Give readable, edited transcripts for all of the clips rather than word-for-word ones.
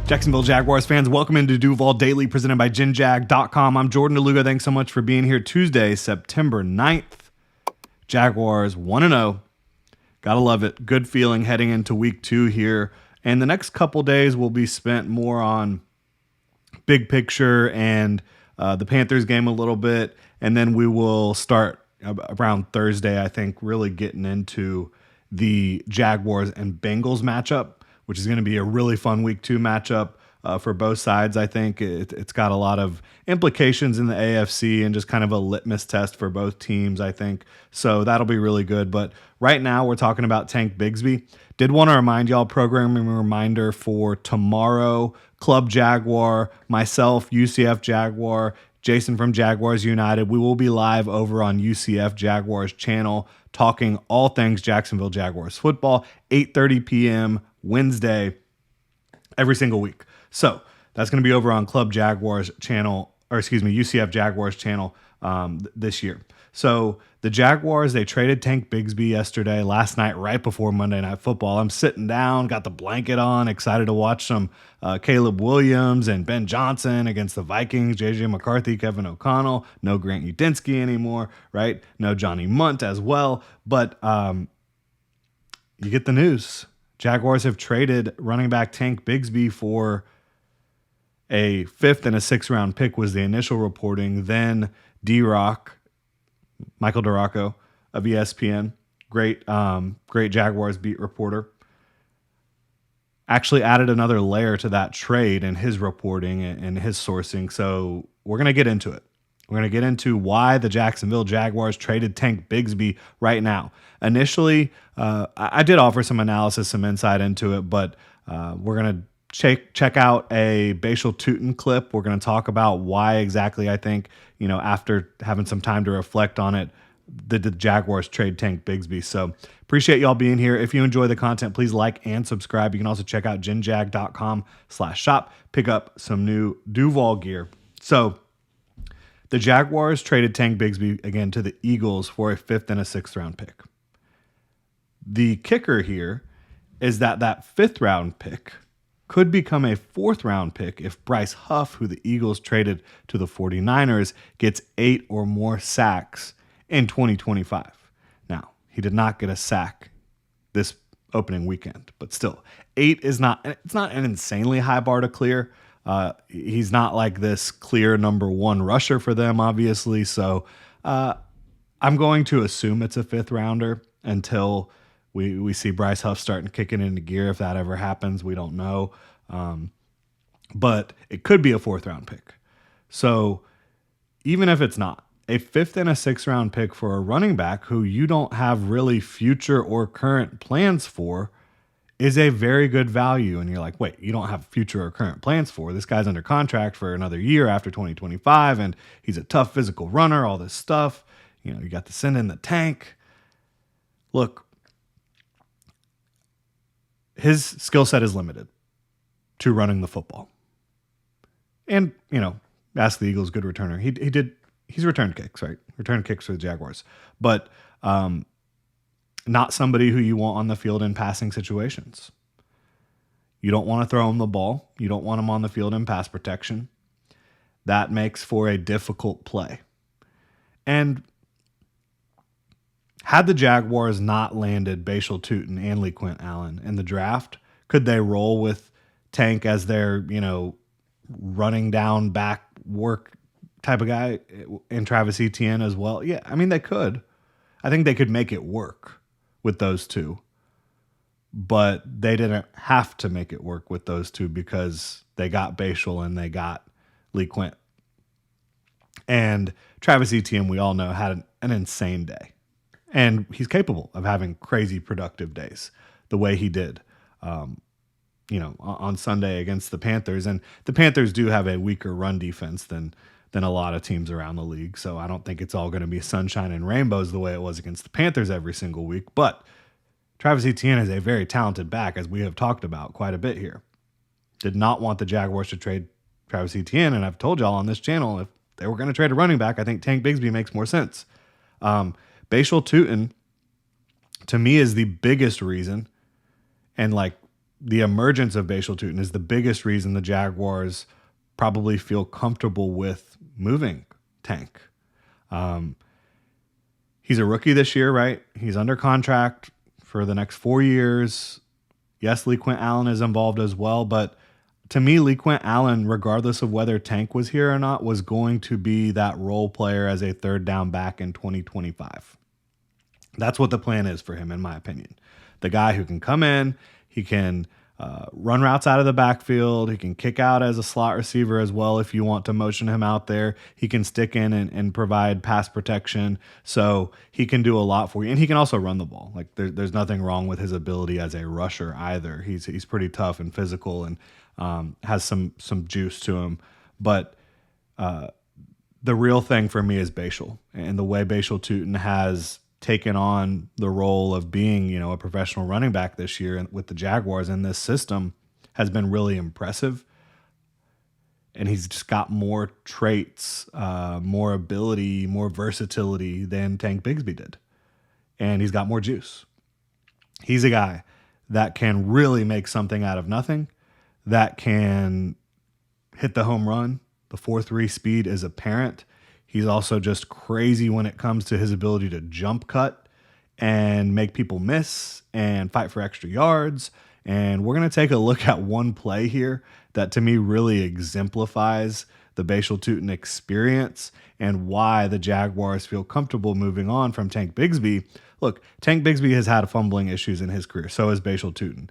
Jacksonville Jaguars fans, welcome into Duval Daily, presented by GenJag.com. I'm Jordan DeLuga. Thanks so much for being here. Tuesday, September 9th. Jaguars 1-0. Gotta love it. Good feeling heading into week 2 here. And the next couple days will be spent more on big picture and the Panthers game a little bit. And then we will start around Thursday, I think, really getting into the Jaguars and Bengals matchup, which is going to be a really fun week 2 matchup for both sides. I think it's got a lot of implications in the AFC and just kind of a litmus test for both teams, I think. So that'll be really good. But right now we're talking about Tank Bigsby. Did want to remind y'all, programming reminder for tomorrow, Club Jaguar, myself, UCF Jaguar, Jason from Jaguars United. We will be live over on UCF Jaguars channel talking all things Jacksonville Jaguars football, 8:30 p.m. Wednesday every single week. So that's going to be over on Club Jaguars channel, or excuse me, UCF Jaguars channel this year. So the Jaguars, they traded Tank Bigsby yesterday, last night, right before Monday Night Football. I'm sitting down, got the blanket on, excited to watch some Caleb Williams and Ben Johnson against the Vikings, JJ McCarthy, Kevin O'Connell, no Grant Udinski anymore, right? No Johnny Munt as well. But you get the news. Jaguars have traded running back Tank Bigsby for a 5th and a 6th round pick was the initial reporting. Then D-Rock, Michael DeRocco of ESPN, great Jaguars beat reporter, actually added another layer to that trade in his reporting and his sourcing. So we're going to get into it. We're going to get into why the Jacksonville Jaguars traded Tank Bigsby right now. Initially, I did offer some analysis, some insight into it, but we're going to check out a Bashal Tutin clip. We're going to talk about why exactly I think, after having some time to reflect on it, the Jaguars trade Tank Bigsby. So appreciate y'all being here. If you enjoy the content, please like and subscribe. You can also check out genjag.com/shop, pick up some new Duval gear. So the Jaguars traded Tank Bigsby again to the Eagles for a 5th and a 6th round pick. The kicker here is that 5th round pick could become a 4th round pick if Bryce Huff, who the Eagles traded to the 49ers, gets 8 or more sacks in 2025. Now, he did not get a sack this opening weekend, but still, 8 is not an insanely high bar to clear. He's not like this clear number 1 rusher for them, obviously. So I'm going to assume it's a 5th rounder until we see Bryce Huff starting kicking into gear. If that ever happens, we don't know. But it could be a 4th round pick. So even if it's not, a 5th and a 6th round pick for a running back who you don't have really future or current plans for is a very good value. And you're like, wait, you don't have future or current plans for? This guy's under contract for another year after 2025, and he's a tough physical runner, all this stuff. You got to send in the tank. Look, his skill set is limited to running the football. And, ask the Eagles, good returner. He's returned kicks, right? Returned kicks for the Jaguars. But not somebody who you want on the field in passing situations. You don't want to throw him the ball. You don't want him on the field in pass protection. That makes for a difficult play. And had the Jaguars not landed Bashal Tutin and LeQuint Allen in the draft, could they roll with Tank as their, running down back work type of guy and Travis Etienne as well? Yeah, I mean, they could. I think they could make it work with those two. But they didn't have to make it work with those two because they got Bashal and they got LeQuint. And Travis Etienne, we all know, had an insane day. And he's capable of having crazy productive days the way he did, on Sunday against the Panthers. And the Panthers do have a weaker run defense than a lot of teams around the league. So I don't think it's all going to be sunshine and rainbows the way it was against the Panthers every single week. But Travis Etienne is a very talented back, as we have talked about quite a bit here. Did not want the Jaguars to trade Travis Etienne. And I've told y'all on this channel, if they were going to trade a running back, I think Tank Bigsby makes more sense. Bashal Tutin, to me, is the biggest reason, and the emergence of Bashal Tutin is the biggest reason the Jaguars probably feel comfortable with moving Tank. He's a rookie this year, right? He's under contract for the next 4 years. Yes, LeQuint Allen is involved as well, but to me, LeQuint Allen, regardless of whether Tank was here or not, was going to be that role player as a third down back in 2025. That's what the plan is for him, in my opinion. The guy who can come in, he can run routes out of the backfield. He can kick out as a slot receiver as well if you want to motion him out there. He can stick in and provide pass protection. So he can do a lot for you. And he can also run the ball. Like there's nothing wrong with his ability as a rusher either. He's pretty tough and physical and has some juice to him. But the real thing for me is Bashal. And the way Bashal Tutin has taken on the role of being, a professional running back this year with the Jaguars in this system has been really impressive. And he's just got more traits, more ability, more versatility than Tank Bigsby did. And he's got more juice. He's a guy that can really make something out of nothing, that can hit the home run. The 4.3 speed is apparent. He's also just crazy when it comes to his ability to jump cut and make people miss and fight for extra yards. And we're going to take a look at one play here that to me really exemplifies the Bashal Tutin experience and why the Jaguars feel comfortable moving on from Tank Bigsby. Look, Tank Bigsby has had fumbling issues in his career. So has Bashal Tutin.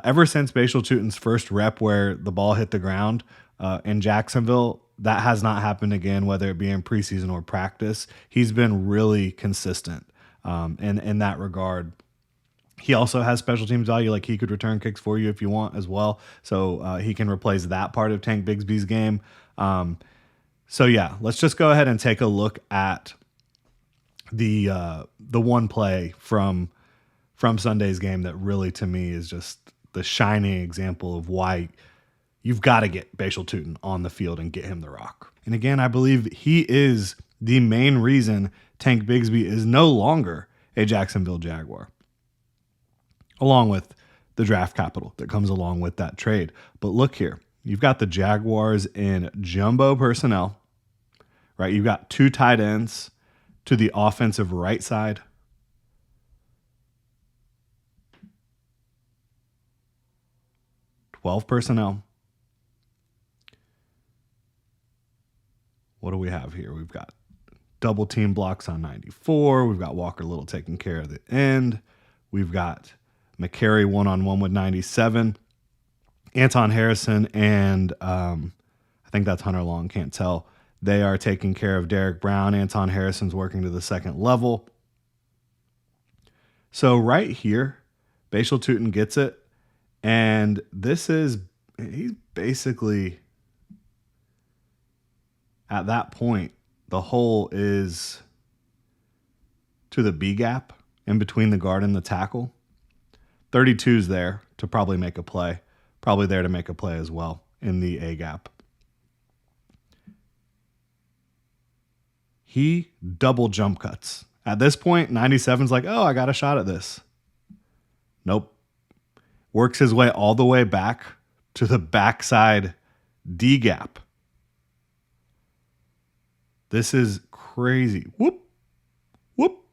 Ever since Bashal Tutin's first rep where the ball hit the ground in Jacksonville, that has not happened again, whether it be in preseason or practice. He's been really consistent in that regard. He also has special teams value, like he could return kicks for you if you want as well. So he can replace that part of Tank Bigsby's game. So yeah, let's just go ahead and take a look at the one play from Sunday's game that really to me is just the shining example of why you've got to get Bashal Tutin on the field and get him the rock. And again, I believe he is the main reason Tank Bigsby is no longer a Jacksonville Jaguar, along with the draft capital that comes along with that trade. But look here, you've got the Jaguars in jumbo personnel, right? You've got 2 tight ends to the offensive right side. Twelve personnel. What do we have here? We've got double team blocks on 94. We've got Walker Little taking care of the end. We've got McCary one-on-one with 97. Anton Harrison and I think that's Hunter Long, can't tell. They are taking care of Derek Brown. Anton Harrison's working to the second level. So right here, Bashal Tutin gets it. And he's basically at that point, the hole is to the B gap in between the guard and the tackle. 32's there to probably make a play. Probably there to make a play as well in the A gap. He double jump cuts. At this point, 97's like, oh, I got a shot at this. Nope. Works his way all the way back to the backside D gap. This is crazy. Whoop, whoop,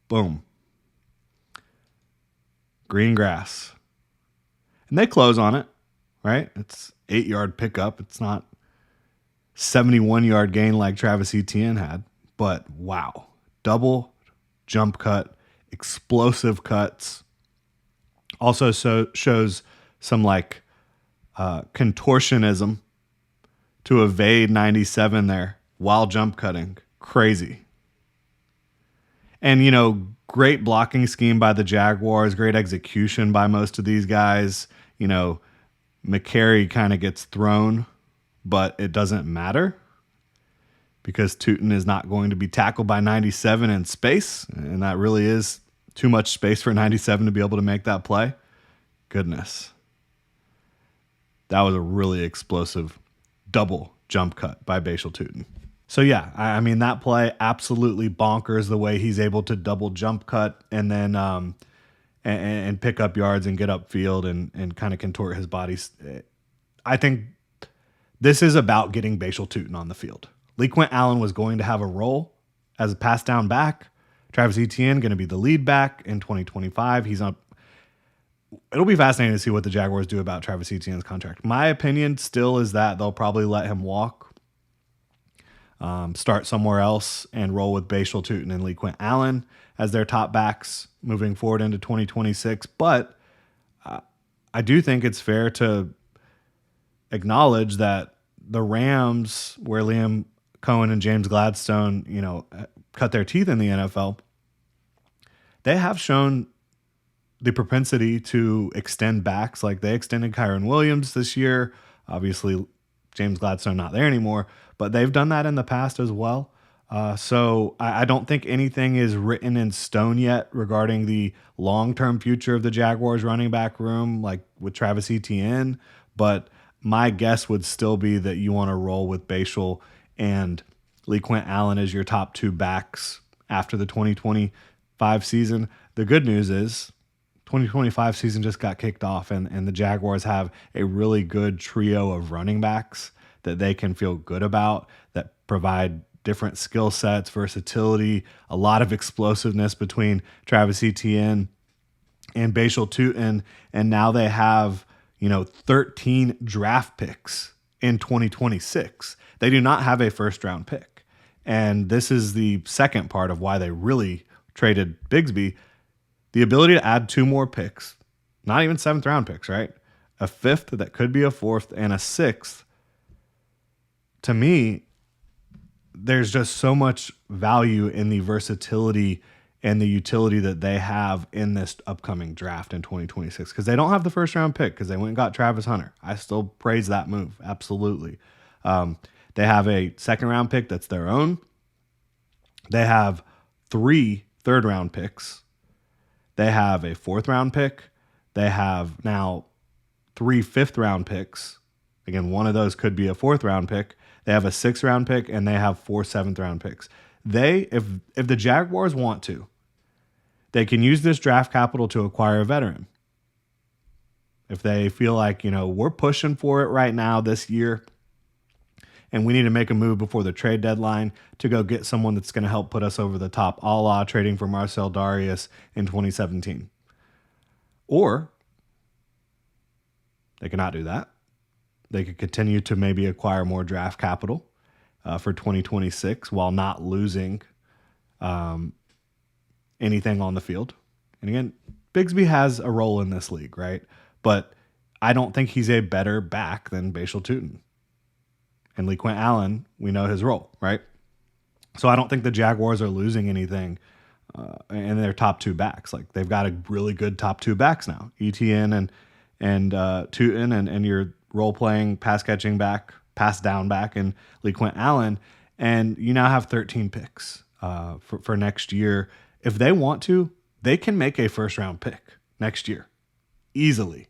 boom. Green grass. And they close on it, right? It's 8-yard pickup. It's not 71-yard gain like Travis Etienne had. But wow. Double jump cut, explosive cuts. Also shows some contortionism to evade 97 there while jump cutting. Crazy. And, great blocking scheme by the Jaguars, great execution by most of these guys. McCary kind of gets thrown, but it doesn't matter because Tutin is not going to be tackled by 97 in space, and that really is too much space for 97 to be able to make that play. Goodness. That was a really explosive double jump cut by Bashal Tutin. So yeah, I mean, that play absolutely bonkers the way he's able to double jump cut and then and pick up yards and get upfield and kind of contort his body. I think this is about getting Bashal Tutin on the field. LeQuint Allen was going to have a role as a pass down back. Travis Etienne going to be the lead back in 2025. It'll be fascinating to see what the Jaguars do about Travis Etienne's contract. My opinion still is that they'll probably let him walk, start somewhere else, and roll with Bashal Tutin and LeQuint Allen as their top backs moving forward into 2026. But I do think it's fair to acknowledge that the Rams, where Liam Cohen and James Gladstone, cut their teeth in the NFL, they have shown the propensity to extend backs. Like they extended Kyron Williams this year. Obviously, James Gladstone not there anymore, but they've done that in the past as well. So I don't think anything is written in stone yet regarding the long-term future of the Jaguars running back room, like with Travis Etienne. But my guess would still be that you want to roll with Bashal and LeQuint Allen as your top two backs after the 2025 season. The good news is 2025 season just got kicked off, and the Jaguars have a really good trio of running backs that they can feel good about, that provide different skill sets, versatility, a lot of explosiveness between Travis Etienne and Bashal Tutin. And now they have 13 draft picks in 2026. They do not have a first round pick. And this is the second part of why they really traded Bigsby. The ability to add two more picks, not even seventh round picks, right? A fifth that could be a fourth and a sixth. To me, there's just so much value in the versatility and the utility that they have in this upcoming draft in 2026, because they don't have the first round pick because they went and got Travis Hunter. I still praise that move. Absolutely. They have a second round pick that's their own. They have 3 third round picks. They have a fourth round pick. They have now 3 fifth round picks. Again, one of those could be a fourth round pick. They have a 6th round pick, and they have 4 7th round picks. If the Jaguars want to, they can use this draft capital to acquire a veteran. If they feel like, we're pushing for it right now this year, and we need to make a move before the trade deadline to go get someone that's going to help put us over the top, a la trading for Marcel Darius in 2017. Or they cannot do that. They could continue to maybe acquire more draft capital for 2026 while not losing anything on the field. And again, Bigsby has a role in this league, right? But I don't think he's a better back than Bashal Tutin. And LeQuint Allen, we know his role, right? So I don't think the Jaguars are losing anything in their top 2 backs. Like they've got a really good top 2 backs now, Etienne and Tutin, and your role-playing pass-catching back, pass-down back, and LeQuint Allen. And you now have 13 picks for next year. If they want to, they can make a first-round pick next year easily.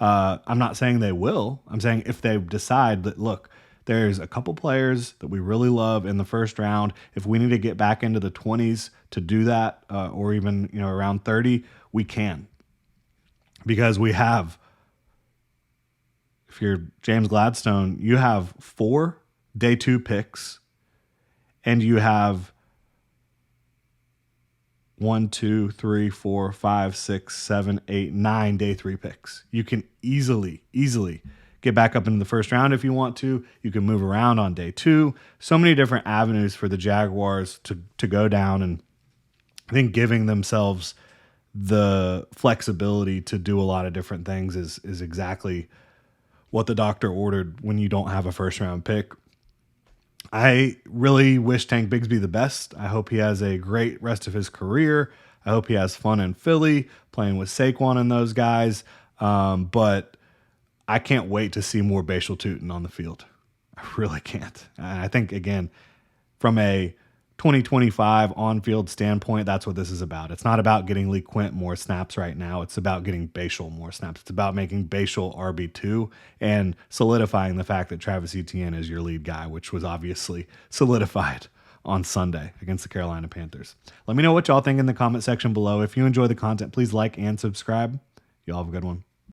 I'm not saying they will. I'm saying if they decide that, look, there's a couple players that we really love in the first round. If we need to get back into the 20s to do that, or even around 30, we can. Because we have, if you're James Gladstone, you have 4 day 2 picks, and you have 1, 2, 3, 4, 5, 6, 7, 8, 9 day 3 picks. You can easily get back up into the first round if you want to. You can move around on day 2. So many different avenues for the Jaguars to go down, and I think giving themselves the flexibility to do a lot of different things is exactly what the doctor ordered when you don't have a first round pick. I really wish Tank Bigsby the best. I hope he has a great rest of his career. I hope he has fun in Philly, playing with Saquon and those guys. But I can't wait to see more Bashal Tutin on the field. I really can't. I think, again, from a 2025 on-field standpoint, that's what this is about. It's not about getting LeQuint more snaps right now. It's about getting Bashal more snaps. It's about making Bashal RB2 and solidifying the fact that Travis Etienne is your lead guy, which was obviously solidified on Sunday against the Carolina Panthers. Let me know what y'all think in the comment section below. If you enjoy the content, please like and subscribe. Y'all have a good one.